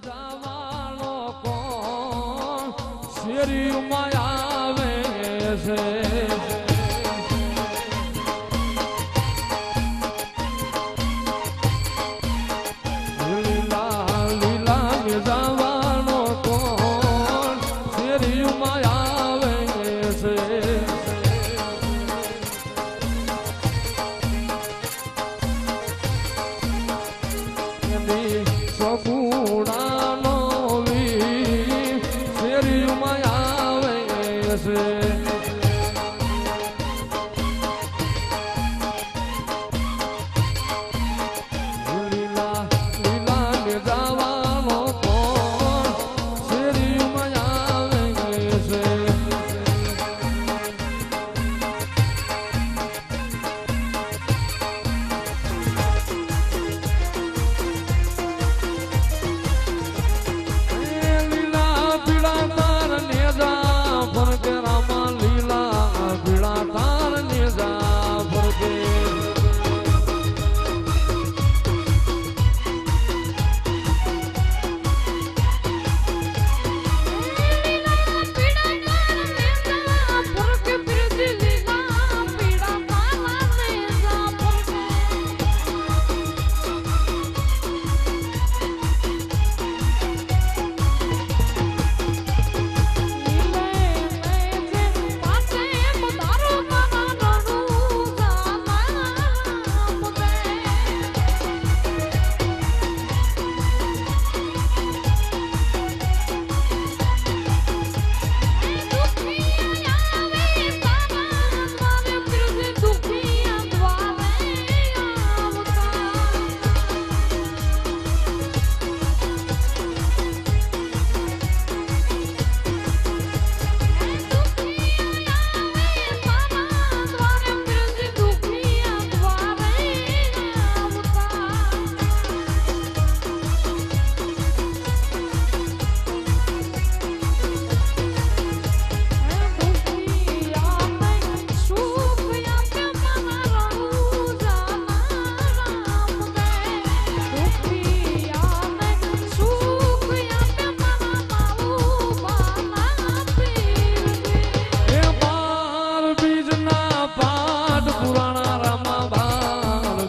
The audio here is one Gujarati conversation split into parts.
જાવાનો કોણ શેરીમાં આવે છે લીલા લીલા જાવાનો કોણ શેરીમાં આવે છે સપુડાનો વી શેરીમાં આવે છે લીલા લીલા જવાનો કોણ શેરીમાં આવે છે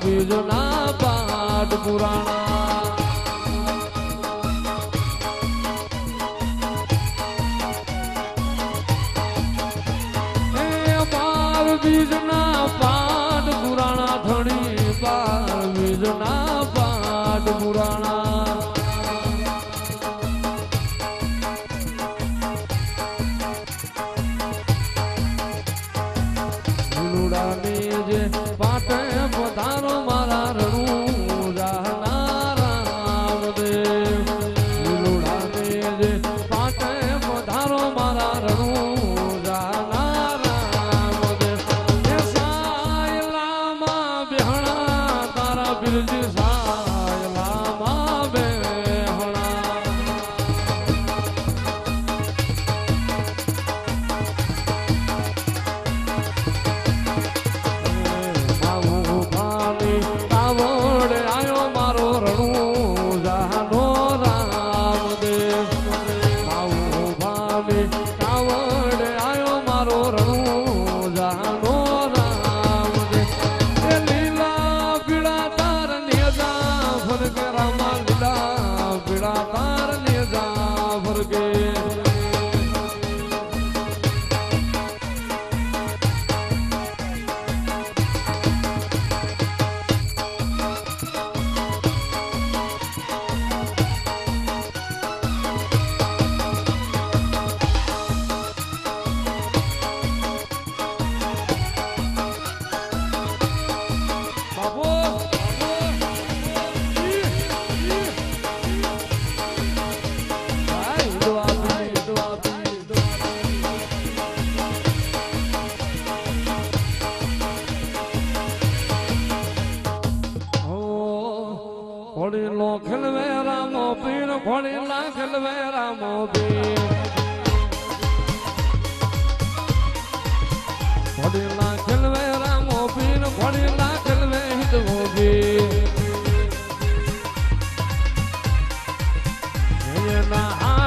બીજના પાઠ પુરાણા બાર બીજના પાઠ પુરાણા ધણી બાર બીજના પાઠ પુરાણા લુડાની જે પાટે પધારો મારા રણું જાનારા રામદેવ લુડાની જે પાટે પધારો મારા રણું જાનારા રામદેવ એ સાયલામાં બેહણા તારા બિરજી સાયલામાં બેહણા ખોડીલો ખેલવે રામો પીર ખોડીલા ખેલવે રામો પીર ખોડીલા ખેલવે રામો પીર ખોડીલા ખેલવે હિતવો પીર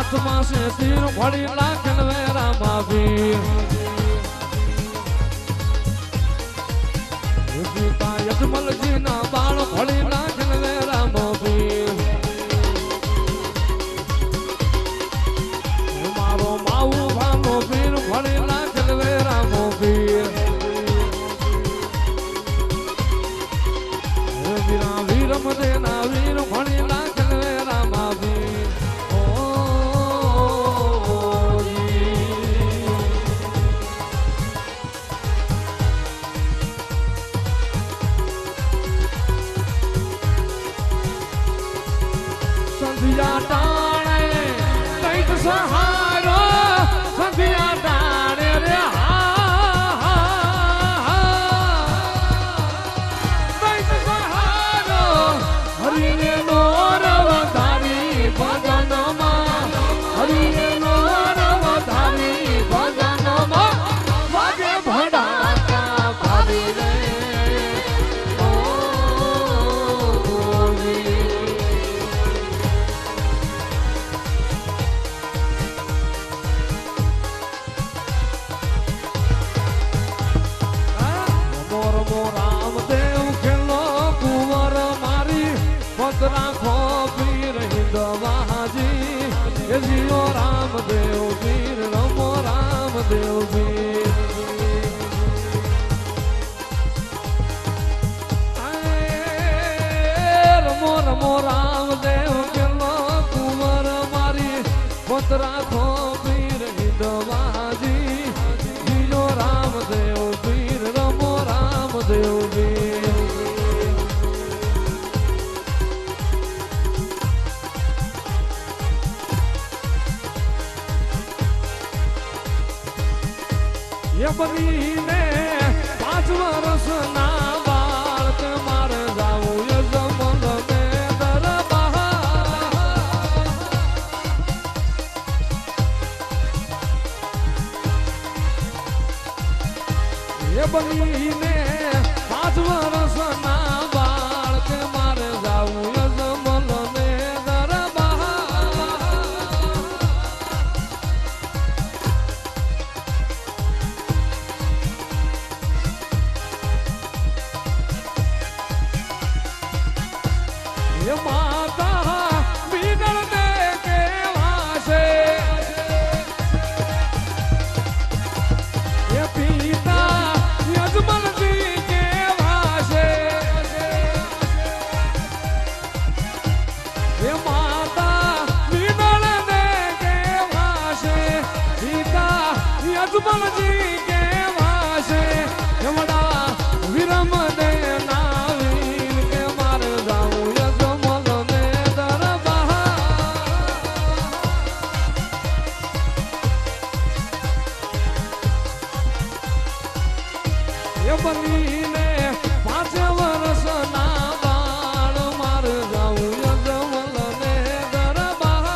હાથમાં છે તીર ફળી નાખેલ વેરામાં વીર પિતા યજમલજી ના બાળ ફળી નાખેલ વેરામાં વીર મારો માવું ભાનો વીર ફળી નાખેલ વેરામાં વીર વીરા વીરમ દેના વીર ફળી નાખેલ વેરામાં વીર સંધિયા ટાણે કઈક સહારો સંધિયા ટાણે રે કઈક સહારો હરિને નો રવધારી ભજનમાં હરિને નો રવધારી ભજનમાં વાગે ભડાકા ભારી રે રાખો વીર હિંદવાજી એ જીઓ રામદેવ વીર રમો રામદેવ વીર રમો રમો રામદેવ કેલો કુંવર મારી પત રાખો વીર હિંદવાજી જીઓ રામદેવ વીર રમો રામદેવ વીર બનીને 5 વર્ષના બાળક મારે જાવું યજમલ ને દરબાર એ બનીને 5 વર્ષના બાળક મારે જાવું યજમલ ને માતા બીગળ દે કેવા છે એ પિતા યજમલજી કેવા છે એ માતા બીગળ દે કેવા છે પિતા યજમલજી કેવા છે એવડા વિરમ દે નાવીર કે મારે જાવું બનીને 5 વર્ષના બાળ માર જાવું યજમલ ને દરબાર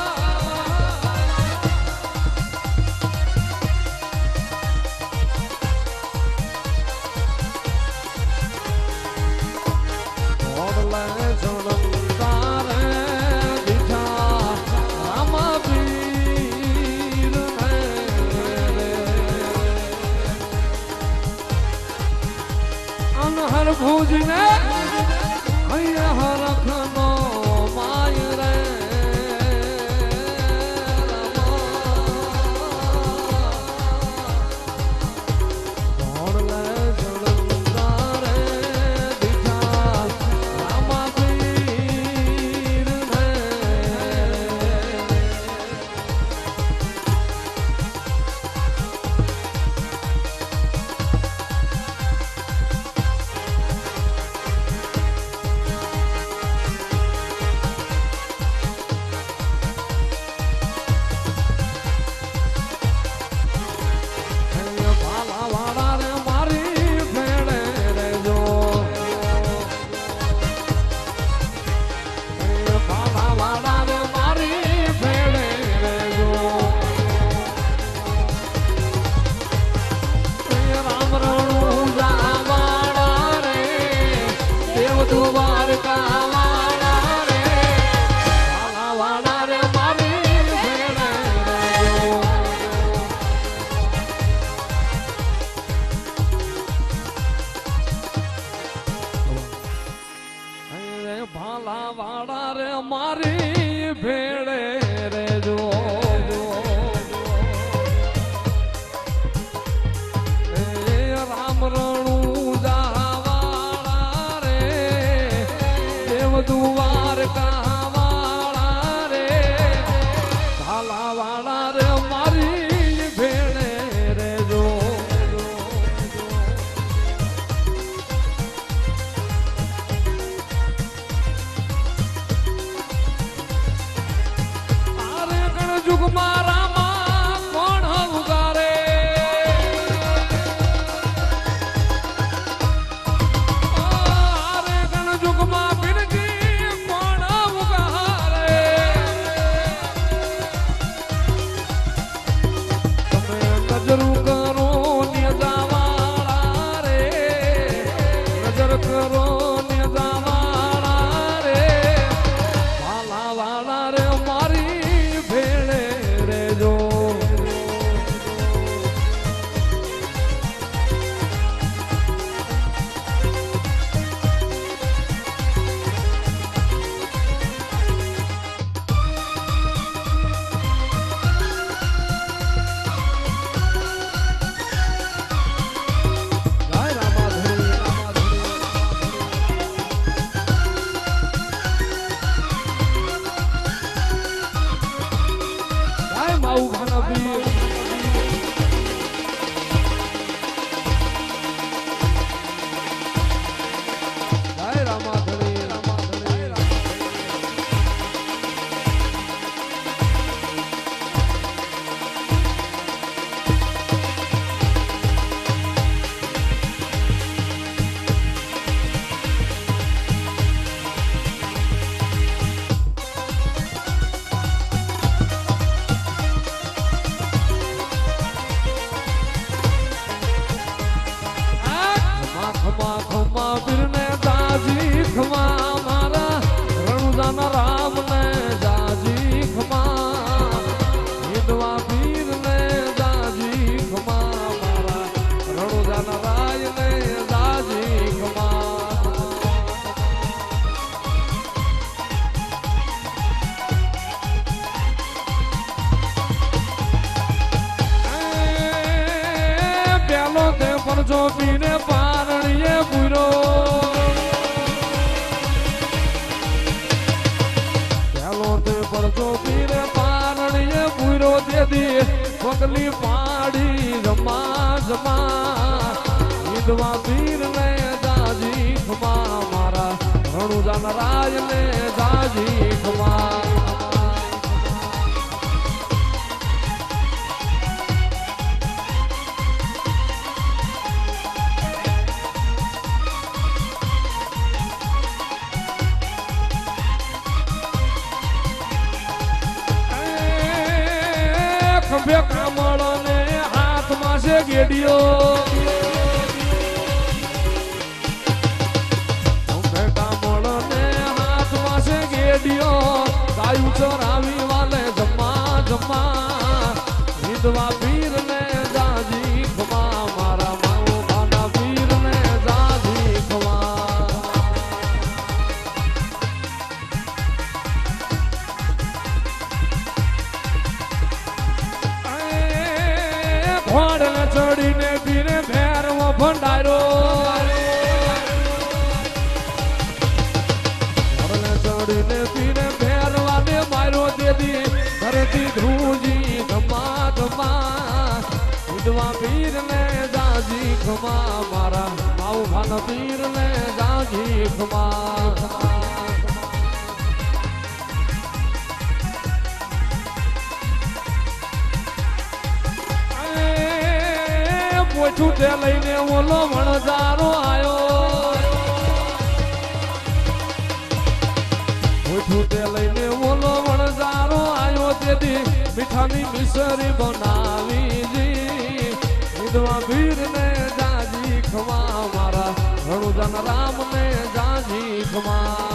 મારી ભેળે રેજો રામ રણું જાવાળા રે દેવ દ્વારકા વાળા રે ઢાલા વાળા રે મારી ભેળે રેજો આરે ગણજુગ મારામાં કોણ ઉગારે આરે ગણજુગમાં બિનજી કોણ ઉગારે તમે નજરું કરો નેજાવાળા રે નજર કરો નેજાવાળા રે વાલા વાળા રે મારી ભેળે રેજો જય રામાધણી જય માઉ ભાનવી જય રામાધણી ખમા ખમા ખમા વીરને જાજી ખમા મારા રણુદાના રામને જાજી ખમા હિંદવા વીરને જાજી ખમા મારા રણુદાના રાયને જાજી ખમા પેલો તે પરજો પીને પારણીએ પૂરો પેલો તે પરજો પીને પારણીએ પૂરો દેદી પગલી પાડી જમા જમા હિંદવા પીરને જાજી ખમા મારા રણુજાના રાયને જાજી ખમા ખંભે કામળો ને હાથમાં છે ગેડિયો ખંભે કામળો ને હાથમાં છે ગેડિયો ગાયું ચરાવી વાલે જમા જમા હિંદવા પીર ને જાજી ખમા મારા માવો ભાના પીર ને જાજી ખમા ઘોડને ચડીને પીને ભેરવો ભંડારો ઘોડને ચડીને પીને ભેરવાને માર્યો દેદી ઘરેથી ધ્રુજી ધમા ધમા હિંદવા પીરને જાજી ખમા મારા માઉ ભાન પીરને જાજી ખમા છૂટે લઈને ઓલો વણજારો આયો છૂટે લઈને ઓલો વણજારો આયો તેથી મીઠાની મિસરી બનાવી જી હિંદવા વીરને જાજી ખમા મારા રણુજન રામને જાજી ખમા